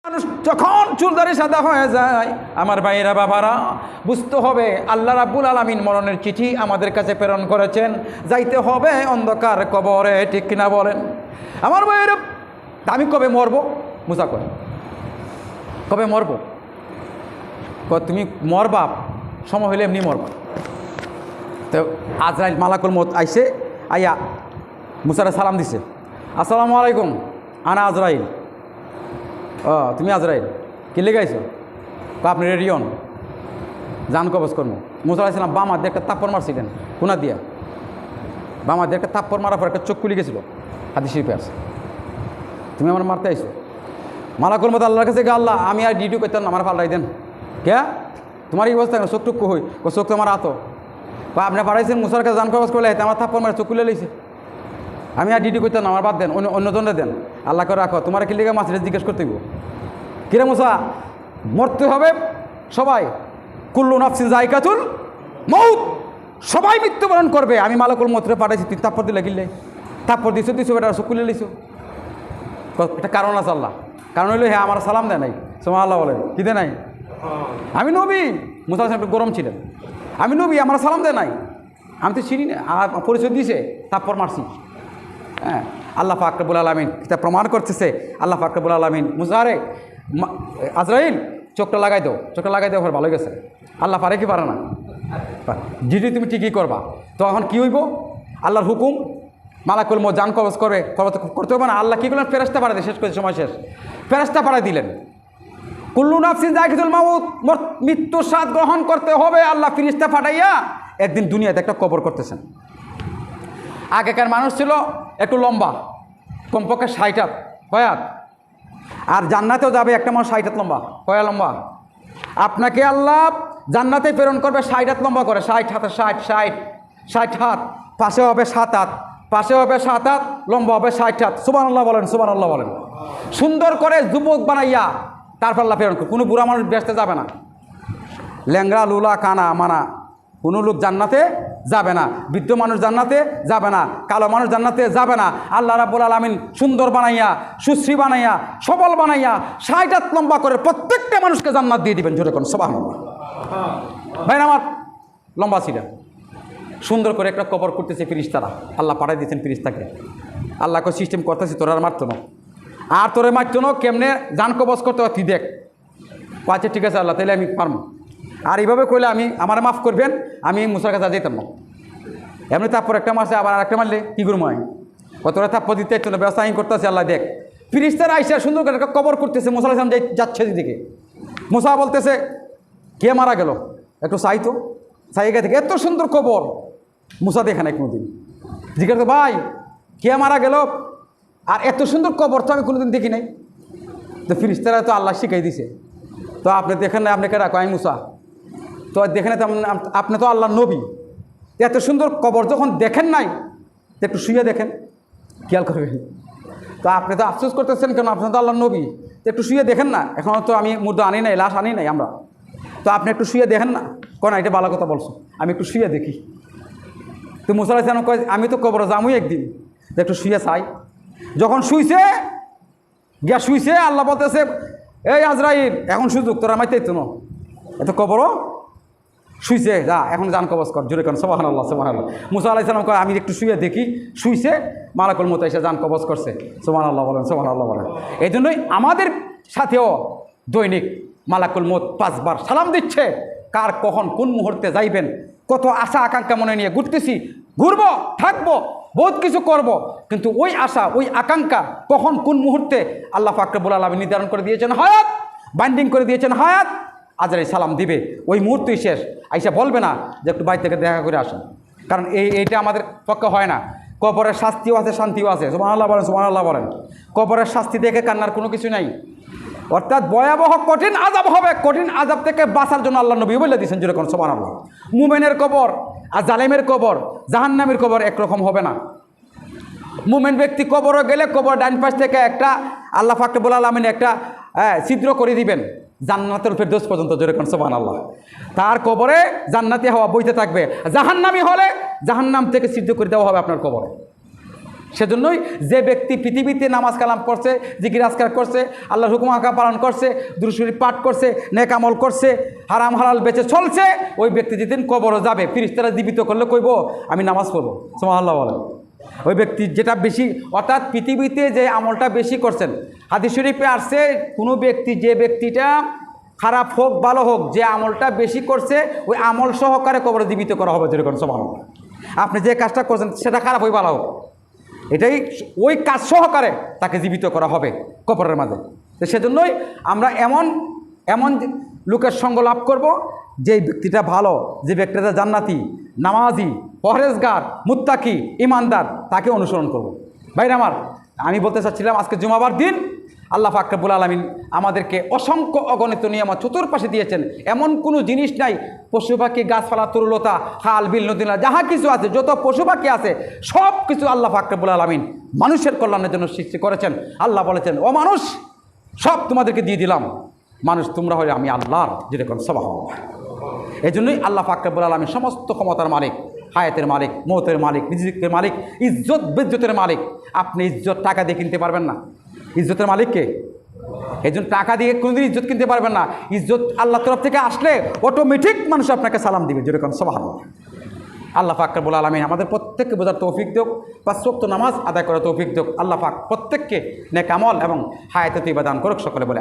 মানুষ যখন চুলদারি সাদা হয়ে যায়, আমার ভাইয়েরা বাবারা, বুঝতে হবে আল্লাহ রাব্বুল আলামিন মরণের চিঠি আমাদের কাছে প্রেরণ করেছেন, যাইতে হবে অন্ধকার কবরে। ঠিক কিনা বলেন আমার ভাইয়েরা? আমি কবে মরবো? মুসা কয় কবে মরবো? তুমি মরবা, সময় হলে এমনি মরবা। তো আজরাইল মালাকুল মউত আইসে, আইয়া মুসারে সালাম দিছে, আসসালামু আলাইকুম, আনা আজরাইল। ও তুমি আজরাইল, কি লেগে আইছো? আপনি রেডি হন, জান কবজ করবো। মুসা আলাইহিস সালাম বাম হাত দিয়ে একটা তাপ্পর মারছিলেন, কোনা দিয়া বাম হাত দিয়ে একটা তাপ্পর মারার পর একটা চোখ খুলে গেছিল, হাদিস শরীফে আছে। তুমি আমার মারতে আইছো? মালাকুল মউত আল্লাহর কাছে, আল্লাহ আমি আর ডিউটি করতাম না, আমার পাল্টাই দেন। কে তোমার এই অবস্থা? চোখ টুক হই, ও চোখ তো আমার আতো। আপনি পাঠাইছেন মুসার কাছে জান কবজ করলে, আমার থাপ্পর মারে চোখ খুলে লইছে। আমি আর ডিউটি করতাম না, আমার বাদ দেন, অন্যজনে দেন। আল্লাহকে রাখো, তোমার কি লেগে মাসিরে জিজ্ঞেস করতে হইব? কিরে মুসা, মরতে হবে সবাই, কুল্লু নাফসিন যায়কাতুল মউত, সবাই মৃত্যুবরণ করবে। আমি মালাকুল মউতরে পাঠাইছি, তুই থাপ্পর দিলে গিললে, থাপ্পর দিছো দিছো, বেটা চোখ খুলে লইছো। একটা কারণ আছে আল্লাহ, কারণ হইলো হ্যাঁ আমার সালাম দেয় নাই। সোমা আল্লাহ বলেন কি দেয় নাই? আমি নবী। মুসা একটু গরম ছিলেন, আমি নবী, আমার সালাম দেয় নাই, আমি তো চিনি না। পরিচয় দিয়েছে, তারপর মারছি। হ্যাঁ, আল্লাহ পাক রব্বুল আলামিন এটা প্রমাণ করতেছে। আল্লাহ পাক রব্বুল আলামিন মুসারে, আজরাইল চোখটা লাগাই দাও, চোখটা লাগাই দাও, ভালো গেছে। আল্লাহ পারে কি পারে না? যদি তুমি ঠিকই করবা, তো এখন কী হইব? আল্লাহর হুকুম, মালাকুল মউত জান কবজ করবে, করতে হবে না। আল্লাহ কী করলেন? ফেরেশতা পাঠাই দিয়ে শেষ করে, সময় শেষ, ফেরেশতা পাঠাই দিলেন। কুল্লু নাফসিন যায়কাতুল মউত, মৃত্যুর স্বাদ গ্রহণ করতে হবে। আল্লাহ ফেরেশতা পাঠাইয়া একদিন দুনিয়াতে একটা কবর করতেছেন। আগেকার মানুষ ছিল একটু লম্বা, কমপক্ষে 60 হাত, কয় হাত? আর জান্নাতেও যাবে একটা মানুষ 60 হাত লম্বা, কয়া লম্বা? আপনাকে আল্লাহ জান্নাতে প্রেরণ করবে 60 হাত লম্বা করে, 60 হাতে 60 হাত, পাশে হবে 7 হাত, পাশে হবে 7 হাত, লম্বা হবে 60 হাত। সুবহানাল্লাহ বলেন, সুবহানাল্লাহ বলেন। সুন্দর করে যুবক বানাইয়া তারপর আল্লাহ প্রেরণ করে। কোনো বুড়া মানুষ বেসতে যাবে না, ল্যাংড়া লুলা কানা মানা কোনো লোক জান্নাতে যাবে না, বৃদ্ধ মানুষ জান্নাতে যাবে না, কালো মানুষ জান্নাতে যাবে না। আল্লাহ রাব্বুল আলামিন সুন্দর বানাইয়া, সুশ্রী বানাইয়া, সবল বানাইয়া 60 হাত লম্বা করে প্রত্যেকটা মানুষকে জান্নাত দিয়ে দিবেন। জোরে কোন সুবহানাল্লাহ। ভাই আমার লম্বা ছিল, সুন্দর করে একটা কবর করতেছে ফেরেশতারা, আল্লাহ পাঠাই দিয়েছেন ফেরেশতাকে। আল্লাহকে সিস্টেম করতেছে, তোরা আর মারতো না, আর তোরে মারতো না, কেমনে জান কবজ করতে হয় তুই দেখ। আচ্ছা ঠিক আছে আল্লাহ, তাহলে আমি পারবো। আর এইভাবে কইলে আমি আমার মাফ করবেন, আমি মুসার কাছে যেতাম না। এমনি তারপর একটা মারছে, আবার আরেকটা মারলে কী করবো? আমি কতটা তাপ্পর দিতে একটু না, ব্যবস্থা আমি করতেছি। আল্লাহ দেখ, ফেরেশতারা আইসা সুন্দর করে একটা কবর করতেছে। মুসা আলাইহিস সালাম যাচ্ছে দিকে, মুসা বলতেছে কে মারা গেল, একটু চাই তো, চাইগা থেকে এত সুন্দর কবর মুসা দেখে নাই কোনোদিন। জিজ্ঞাসা ভাই কে মারা গেল, আর এত সুন্দর কবর তো আমি কোনোদিন দেখি নাই। তো ফেরেশতারা তো আল্লাহ শিখাই দিছে, তো আপনি দেখেন না, আপনাকে রাখো আমি মুসা, তো দেখেন না, আপনি তো আল্লাহর নবী, এত সুন্দর কবর যখন দেখেন নাই, একটু শুয়ে দেখেন, খেয়াল করবেন। তো আপনি তো আফসোস করতেছেন কেন? আপনি তো আল্লাহর নবী, তো একটু শুয়ে দেখেন না। এখন তো আমি মুর্দা আনি নাই, লাশ আনি নাই আমরা, তো আপনি একটু শুয়ে দেখেন না। কোন এটা ভালো কথা বলছো, আমি একটু শুয়ে দেখি। তো মুসা আলাইহিস সালাম কয় আমি তো কবরে যামই একদিন, তো একটু শুয়ে চাই। যখন শুইছে, গিয়া শুইছে, আল্লাহ বলতেছে এই আজরাইল এখন সুযোগ, তোরা মাইতেই তো না, এত কবরও শুইছে, যা এখন জান কবজ কর। জোরে কেন সুবহানাল্লাহ, সুবহানাল্লাহ। মুসা আলাইহিস সালাম কয় আমি একটু শুয়ে দেখি, শুইছে, মালাকুল মউত এসে জান কবজ করছে। সুবহানাল্লাহ বলেন, সুবহানাল্লাহ বলেন। এই জন্যই আমাদের সাথেও দৈনিক মালাকুল মউত 5 বার সালাম দিচ্ছে। কার কখন কোন মুহূর্তে যাইবেন, কত আশা আকাঙ্ক্ষা মনে নিয়ে ঘুরতেছি, ঘুরবো, থাকবো, বহুত কিছু করব, কিন্তু ওই আশা ওই আকাঙ্ক্ষা কখন কোন মুহূর্তে আল্লাহ পাক রব্বুল আলামিন নির্ধারণ করে দিয়েছেন, হায়াত বাইন্ডিং করে দিয়েছেন, হায়াত আজরাইল সালাম দিবে, ওই মুহূর্তেই শেষ। আইসা বলবে না যে একটু বাড়ি থেকে দেখা করে আসেন, কারণ এইটা আমাদের পক্ষে হয় না। কবরের শাস্তিও আছে, শান্তিও আছে। সুবহানাল্লাহ বলেন, সুবহানাল্লাহ বলেন। কবরের শাস্তি দেখে কান্নার কোনো কিছু নাই, অর্থাৎ ভয়াবহ কঠিন আযাব হবে। কঠিন আযাব থেকে বাঁচার জন্য আল্লাহ নবী বলে দিয়েছেন, যেরকম সুবহানাল্লাহ। মুমিনের কবর আর জালেমের কবর, জাহান্নামের কবর একরকম হবে না। মুমিন ব্যক্তি কবরে গেলে কবর ডান পাশ থেকে একটা আল্লাহ পাক রব্বুল আলামিন একটা ছিদ্র করে দিবেন জান্নাতুল ফেরদৌস পর্যন্ত, যেরকম সুবহানাল্লাহ। তার কবরে জান্নাতি হাওয়া বইতে থাকবে। জাহান্নামী হলে জাহান্নাম থেকে ছিদ্র করে দেওয়া হবে আপনার কবরে। সেজন্যই যে ব্যক্তি পৃথিবীতে নামাজ কালাম করছে, জিকির আজকার করছে, আল্লাহর হুকুম আহকাম পালন করছে, দুরূদ শরীফ পাঠ করছে, নেক আমল করছে, হারাম হালাল বেঁচে চলছে, ওই ব্যক্তি যেদিন কবরে যাবে ফেরেশতারা জীবিত করলে কইব আমি নামাজ পড়বো, সুবহানাল্লাহ বলেন। ওই ব্যক্তি যেটা বেশি, অর্থাৎ পৃথিবীতে যে আমলটা বেশি করছেন, হাদিস শরীফে আসছে কোনো ব্যক্তি, যে ব্যক্তিটা খারাপ হোক ভালো হোক, যে আমলটা বেশি করছে ওই আমল সহকারে কবরে জীবিত করা হবে, যেরকম সুবহানাল্লাহ। আপনি যে কাজটা করছেন সেটা খারাপ হোক ভালো হোক, এটাই ওই কাজ সহকারে তাকে জীবিত করা হবে কবরের মাঝে। তো সেজন্যই আমরা এমন এমন লোকের সঙ্গ লাভ করব, যে ব্যক্তিটা ভালো, যে ব্যক্তিটা জান্নাতি, নামাজি, পরহেজগার, মুত্তাকি, ইমানদার, তাকে অনুসরণ করব। ভাইরা আমার, আমি বলতে চাচ্ছিলাম আজকে জুমাবার দিন আল্লাহ পাক রব্বুল আলামিন আমাদেরকে অসংখ্য অগণিত নিয়ামত চতুর্পাশে দিয়েছেন। এমন কোনো জিনিস নাই, পশু পাখি, গাছপালা, তরুলতা, খাল বিল নদী নালা যাহা কিছু আছে, যত পশু পাখি আছে সব কিছু আল্লাহ পাক রব্বুল আলামিন মানুষের কল্যাণের জন্য সৃষ্টি করেছেন। আল্লাহ বলেছেন, ও মানুষ, সব তোমাদেরকে দিয়ে দিলাম, মানুষ তোমরা হলে আমি আল্লাহর যেরকম সুবহানাল্লাহ। এই জন্যই আল্লাহ পাক রব্বুল আলামিন সমস্ত ক্ষমতার মালিক, হায়াতের মালিক, মৌতের মালিক, রিজিকের মালিক, ইজ্জত বেজ্জতের মালিক। আপনি ইজ্জত টাকা দিয়ে কিনতে পারবেন না, ইজ্জতের মালিককে। এই জন্য টাকা দিয়ে কোনোদিন ইজ্জত কিনতে পারবেন না। ইজ্জত আল্লাহর তরফ থেকে আসলে অটোমেটিক মানুষ আপনাকে সালাম দিবে, যেরকম সুবহানাল্লাহ। আল্লাহ পাক রব্বুল আলামিন আমাদের প্রত্যেককে বোঝার তৌফিক দিক, 5 ওয়াক্ত নামাজ আদায় করার তৌফিক দিক। আল্লাহ পাক প্রত্যেককে নেক আমল এবং হায়াতে তৈয়বা দান করুক, সকলে বলে।